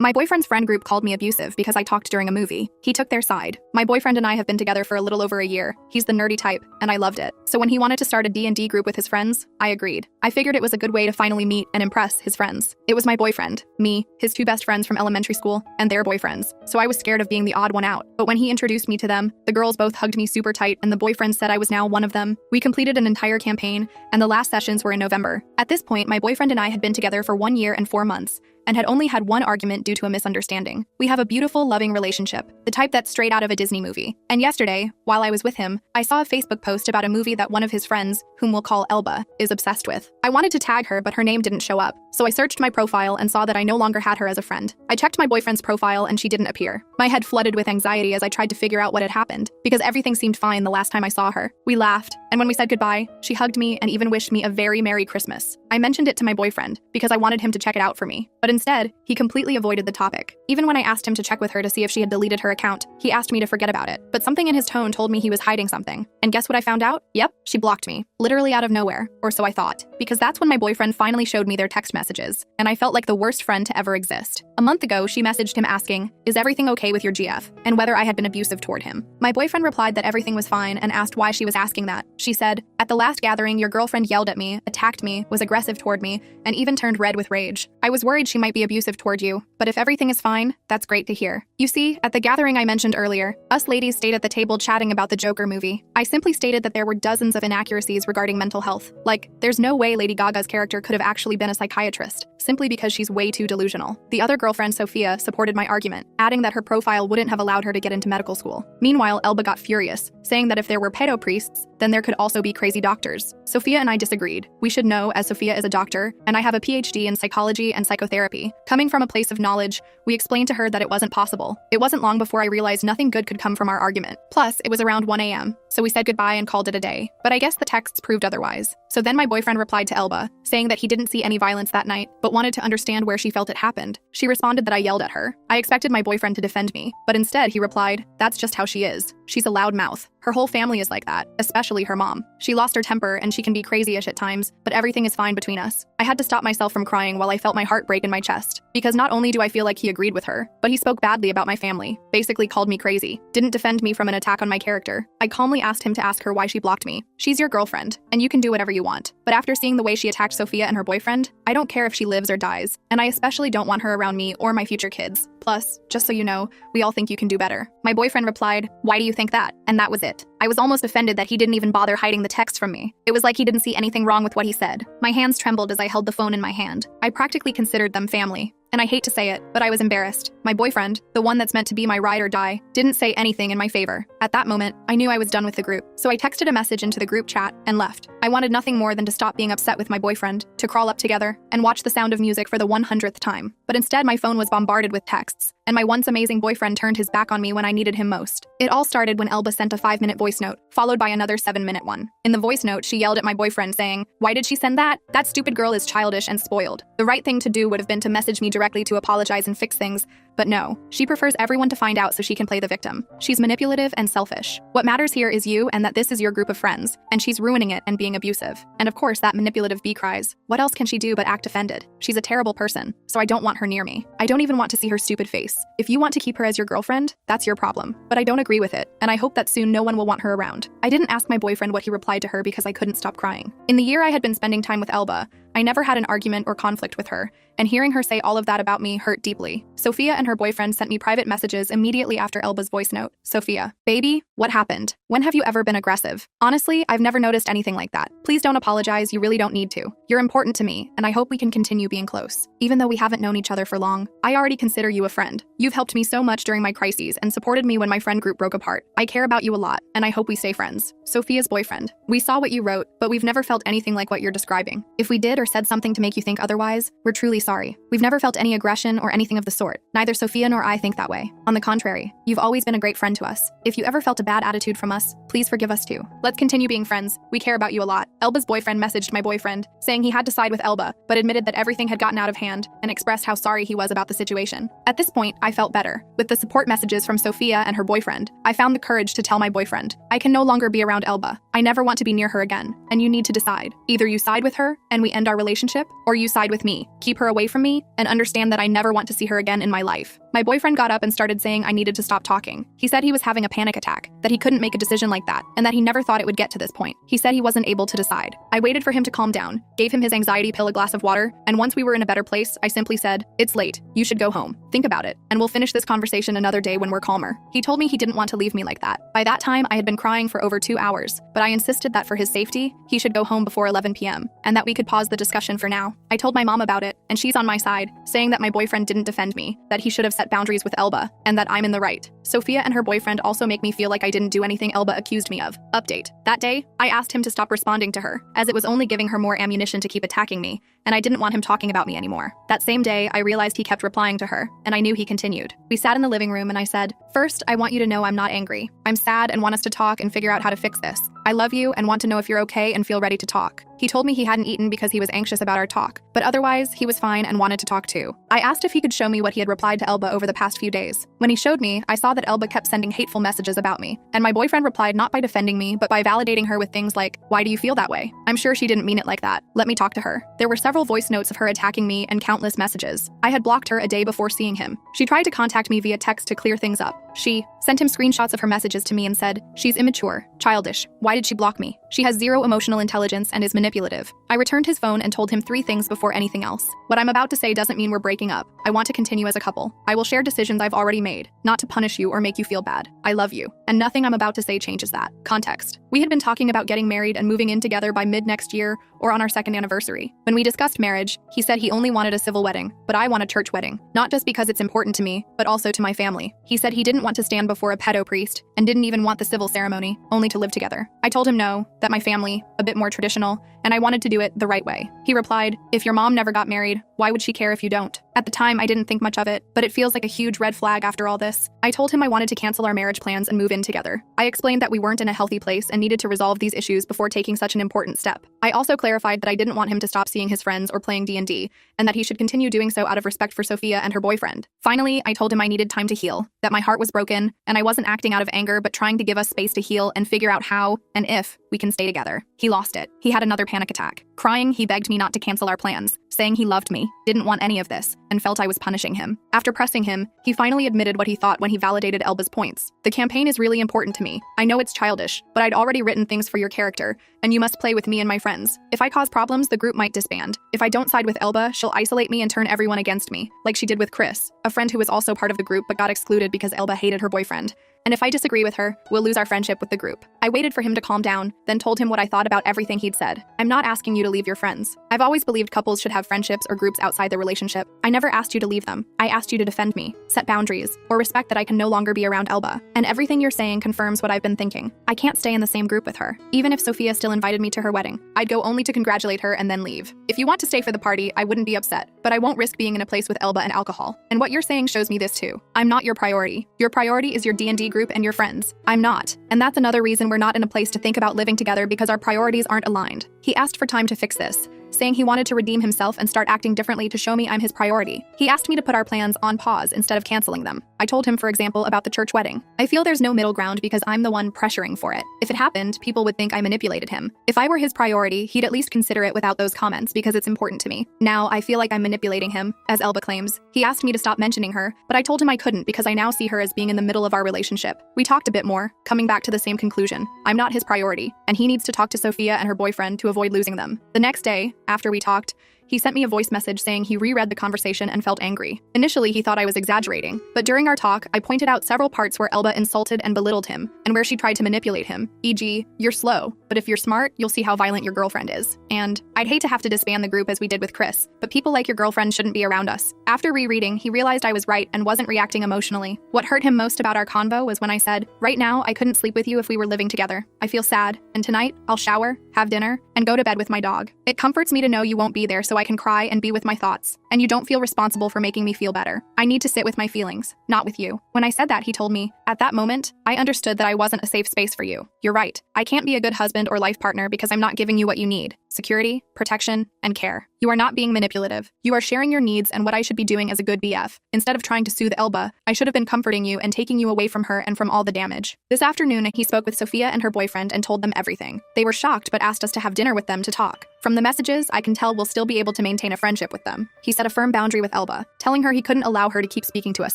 My boyfriend's friend group called me abusive because I talked during a movie. He took their side. My boyfriend and I have been together for a little over a year. He's the nerdy type, and I loved it. So when he wanted to start a D&D group with his friends, I agreed. I figured it was a good way to finally meet and impress his friends. It was my boyfriend, me, his two best friends from elementary school, and their boyfriends. So I was scared of being the odd one out. But when he introduced me to them, the girls both hugged me super tight, and the boyfriend said I was now one of them. We completed an entire campaign, and the last sessions were in November. At this point, my boyfriend and I had been together for 1 year and 4 months, and had only had one argument due to a misunderstanding. We have a beautiful, loving relationship, the type that's straight out of a Disney movie. And yesterday, while I was with him, I saw a Facebook post about a movie that one of his friends, whom we'll call Elba, is obsessed with. I wanted to tag her, but her name didn't show up. So I searched my profile and saw that I no longer had her as a friend. I checked my boyfriend's profile and she didn't appear. My head flooded with anxiety as I tried to figure out what had happened, because everything seemed fine the last time I saw her. We laughed, and when we said goodbye, she hugged me and even wished me a very Merry Christmas. I mentioned it to my boyfriend because I wanted him to check it out for me, but instead, he completely avoided the topic. Even when I asked him to check with her to see if she had deleted her account, he asked me to forget about it. But something in his tone told me he was hiding something. And guess what I found out? Yep, she blocked me, literally out of nowhere, or so I thought. Because that's when my boyfriend finally showed me their text messages, and I felt like the worst friend to ever exist. A month ago, she messaged him asking, "Is everything okay with your GF?" and whether I had been abusive toward him. My boyfriend replied that everything was fine and asked why she was asking that. She said, "At the last gathering, your girlfriend yelled at me, attacked me, was aggressive toward me, and even turned red with rage. I was worried she might be abusive toward you, but if everything is fine, that's great to hear." You see, at the gathering I mentioned earlier, us ladies stayed at the table chatting about the Joker movie. I simply stated that there were dozens of inaccuracies regarding mental health. Like, there's no way Lady Gaga's character could have actually been a psychiatrist, simply because she's way too delusional. The other girlfriend, Sophia, supported my argument, adding that her profile wouldn't have allowed her to get into medical school. Meanwhile, Elba got furious, saying that if there were pedo priests, then there could also be crazy doctors. Sophia and I disagreed. We should know, as Sophia is a doctor, and I have a PhD in psychology and psychotherapy. Coming from a place of knowledge, we explained to her that it wasn't possible. It wasn't long before I realized nothing good could come from our argument. Plus, it was around 1 a.m., so we said goodbye and called it a day. But I guess the texts proved otherwise. So then my boyfriend replied to Elba, saying that he didn't see any violence that night, but wanted to understand where she felt it happened. She responded that I yelled at her. I expected my boyfriend to defend me, but instead he replied, "That's just how she is. She's a loud mouth. Her whole family is like that, especially her mom. She lost her temper and she can be crazy-ish at times, but everything is fine between us." I had to stop myself from crying while I felt my heart break in my chest, because not only do I feel like he agreed with her, but he spoke badly about my family, basically called me crazy, didn't defend me from an attack on my character. I calmly asked him to ask her why she blocked me. She's your girlfriend, and you can do whatever you want. But after seeing the way she attacked Sophia and her boyfriend, I don't care if she lives or dies, and I especially don't want her around me or my future kids. Plus, just so you know, we all think you can do better. My boyfriend replied, "Why do you think that?" And that was it. I was almost offended that he didn't even bother hiding the text from me. It was like he didn't see anything wrong with what he said. My hands trembled as I held the phone in my hand. I practically considered them family. And I hate to say it, but I was embarrassed. My boyfriend, the one that's meant to be my ride or die, didn't say anything in my favor. At that moment, I knew I was done with the group, so I texted a message into the group chat and left. I wanted nothing more than to stop being upset with my boyfriend, to crawl up together, and watch The Sound of Music for the 100th time. But instead, my phone was bombarded with texts, and my once amazing boyfriend turned his back on me when I needed him most. It all started when Elba sent a 5-minute voice note, followed by another 7-minute one. In the voice note, she yelled at my boyfriend saying, "Why did she send that? That stupid girl is childish and spoiled." The right thing to do would have been to message me directly to apologize and fix things, but no. She prefers everyone to find out so she can play the victim. She's manipulative and selfish. What matters here is you and that this is your group of friends, and she's ruining it and being abusive. And of course, that manipulative bee cries. What else can she do but act offended? She's a terrible person, so I don't want her near me. I don't even want to see her stupid face. If you want to keep her as your girlfriend, that's your problem. But I don't agree with it, and I hope that soon no one will want her around. I didn't ask my boyfriend what he replied to her because I couldn't stop crying. In the year I had been spending time with Elba, I never had an argument or conflict with her, and hearing her say all of that about me hurt deeply. Sophia and her boyfriend sent me private messages immediately after Elba's voice note. Sophia, "Baby, what happened? When have you ever been aggressive? Honestly, I've never noticed anything like that. Please don't apologize, you really don't need to. You're important to me, and I hope we can continue being close. Even though we haven't known each other for long, I already consider you a friend. You've helped me so much during my crises and supported me when my friend group broke apart. I care about you a lot, and I hope we stay friends." Sophia's boyfriend, "We saw what you wrote, but we've never felt anything like what you're describing. If we did or said something to make you think otherwise, we're truly sorry. We've never felt any aggression or anything of the sort. Neither Sophia nor I think that way. On the contrary, you've always been a great friend to us. If you ever felt a bad attitude from us, please forgive us too. Let's continue being friends. We care about you a lot." Elba's boyfriend messaged my boyfriend, saying he had to side with Elba, but admitted that everything had gotten out of hand and expressed how sorry he was about the situation. At this point, I felt better. With the support messages from Sophia and her boyfriend, I found the courage to tell my boyfriend, "I can no longer be around Elba. I never want to be near her again, and you need to decide. Either you side with her, and we end our our relationship, or you side with me, keep her away from me, and understand that I never want to see her again in my life. My boyfriend got up and started saying I needed to stop talking. He said he was having a panic attack, that he couldn't make a decision like that, and that he never thought it would get to this point. He said he wasn't able to decide. I waited for him to calm down, gave him his anxiety pill, a glass of water, and once we were in a better place, I simply said, "It's late. You should go home. Think about it, and we'll finish this conversation another day when we're calmer." He told me he didn't want to leave me like that. By that time, I had been crying for over 2 hours, but I insisted that for his safety, he should go home before 11 p.m., and that we could pause the discussion for now. I told my mom about it, and she's on my side, saying that my boyfriend didn't defend me, that he should have set boundaries with Elba, and that I'm in the right. Sophia and her boyfriend also make me feel like I didn't do anything Elba accused me of. Update. That day, I asked him to stop responding to her, as it was only giving her more ammunition to keep attacking me, and I didn't want him talking about me anymore. That same day, I realized he kept replying to her, and I knew he continued. We sat in the living room and I said, "First, I want you to know I'm not angry. I'm sad and want us to talk and figure out how to fix this. I love you and want to know if you're okay and feel ready to talk." He told me he hadn't eaten because he was anxious about our talk, but otherwise, he was fine and wanted to talk too. I asked if he could show me what he had replied to Elba over the past few days. When he showed me, I saw that Elba kept sending hateful messages about me, and my boyfriend replied not by defending me, but by validating her with things like, "Why do you feel that way? I'm sure she didn't mean it like that. Let me talk to her." There were several voice notes of her attacking me and countless messages. I had blocked her a day before seeing him. She tried to contact me via text to clear things up. She sent him screenshots of her messages to me and said, "She's immature, childish. Why did she block me? She has zero emotional intelligence and is manipulative." I returned his phone and told him 3 things before anything else. What I'm about to say doesn't mean we're breaking up. I want to continue as a couple. I will share decisions I've already made, not to punish you or make you feel bad. I love you, and nothing I'm about to say changes that. Context. We had been talking about getting married and moving in together by mid-next year or on our 2nd anniversary. When we discussed marriage, he said he only wanted a civil wedding, but I want a church wedding. Not just because it's important to me, but also to my family. He said he didn't want to stand before a pedo priest and didn't even want the civil ceremony, only to live together. I told him no, that my family, a bit more traditional, and I wanted to do it the right way. He replied, "If your mom never got married, why would she care if you don't?" At the time, I didn't think much of it, but it feels like a huge red flag after all this. I told him I wanted to cancel our marriage plans and move in together. I explained that we weren't in a healthy place and needed to resolve these issues before taking such an important step. I also clarified that I didn't want him to stop seeing his friends or playing D&D, and that he should continue doing so out of respect for Sophia and her boyfriend. Finally, I told him I needed time to heal, that my heart was broken, and I wasn't acting out of anger but trying to give us space to heal and figure out how, and if, we can stay together. He lost it. He had another panic attack. Crying, he begged me not to cancel our plans, saying he loved me, didn't want any of this, and felt I was punishing him. After pressing him, he finally admitted what he thought when he validated Elba's points. "The campaign is really important to me. I know it's childish, but I'd already written things for your character, and you must play with me and my friends. If I cause problems, the group might disband. If I don't side with Elba, she'll isolate me and turn everyone against me, like she did with Chris, a friend who was also part of the group but got excluded because Elba hated her boyfriend. And if I disagree with her, we'll lose our friendship with the group." I waited for him to calm down, then told him what I thought about everything he'd said. "I'm not asking you to leave your friends. I've always believed couples should have friendships or groups outside the relationship. I never asked you to leave them. I asked you to defend me, set boundaries, or respect that I can no longer be around Elba. And everything you're saying confirms what I've been thinking. I can't stay in the same group with her. Even if Sophia still invited me to her wedding, I'd go only to congratulate her and then leave. If you want to stay for the party, I wouldn't be upset, but I won't risk being in a place with Elba and alcohol. And what you're saying shows me this too. I'm not your priority. Your priority is your D&D group and your friends. I'm not. And that's another reason we're not in a place to think about living together, because our priorities aren't aligned." He asked for time to fix this, saying he wanted to redeem himself and start acting differently to show me I'm his priority. He asked me to put our plans on pause instead of canceling them. I told him, for example, about the church wedding. I feel there's no middle ground because I'm the one pressuring for it. If it happened, people would think I manipulated him. If I were his priority, he'd at least consider it without those comments because it's important to me. Now, I feel like I'm manipulating him, as Elba claims. He asked me to stop mentioning her, but I told him I couldn't because I now see her as being in the middle of our relationship. We talked a bit more, coming back to the same conclusion. I'm not his priority, and he needs to talk to Sophia and her boyfriend to avoid losing them. The next day, after we talked, he sent me a voice message saying he reread the conversation and felt angry. Initially, he thought I was exaggerating, but during our talk, I pointed out several parts where Elba insulted and belittled him, and where she tried to manipulate him, e.g., "You're slow, but if you're smart, you'll see how violent your girlfriend is." And, "I'd hate to have to disband the group as we did with Chris, but people like your girlfriend shouldn't be around us." After rereading, he realized I was right and wasn't reacting emotionally. What hurt him most about our convo was when I said, "Right now, I couldn't sleep with you if we were living together. I feel sad, and tonight, I'll shower, have dinner, and go to bed with my dog. It comforts me to know you won't be there so I can cry and be with my thoughts, and you don't feel responsible for making me feel better. I need to sit with my feelings, not with you." When I said that, he told me, "At that moment, I understood that I wasn't a safe space for you. You're right. I can't be a good husband or life partner because I'm not giving you what you need. security, protection, and care. You are not being manipulative. You are sharing your needs and what I should be doing as a good BF. Instead of trying to soothe Elba, I should have been comforting you and taking you away from her and from all the damage. This afternoon, he spoke with Sophia and her boyfriend and told them everything. They were shocked but asked us to have dinner with them to talk. From the messages, I can tell we'll still be able to maintain a friendship with them. He set a firm boundary with Elba, telling her he couldn't allow her to keep speaking to us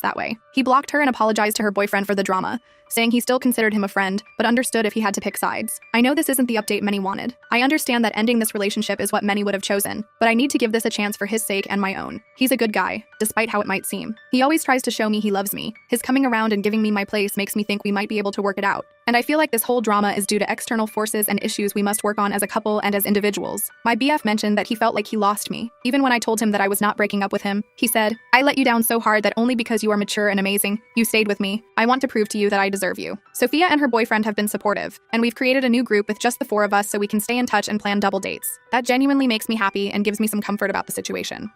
that way. He blocked her and apologized to her boyfriend for the drama, saying he still considered him a friend, but understood if he had to pick sides. I know this isn't the update many wanted. I understand that ending this relationship is what many would have chosen, but I need to give this a chance for his sake and my own. He's a good guy, despite how it might seem. He always tries to show me he loves me. His coming around and giving me my place makes me think we might be able to work it out. And I feel like this whole drama is due to external forces and issues we must work on as a couple and as individuals. My BF mentioned that he felt like he lost me. Even when I told him that I was not breaking up with him, he said, "I let you down so hard that only because you are mature and amazing, you stayed with me. I want to prove to you that I deserve you." Sophia and her boyfriend have been supportive, and we've created a new group with just the four of us so we can stay in touch and plan double dates. That genuinely makes me happy and gives me some comfort about the situation.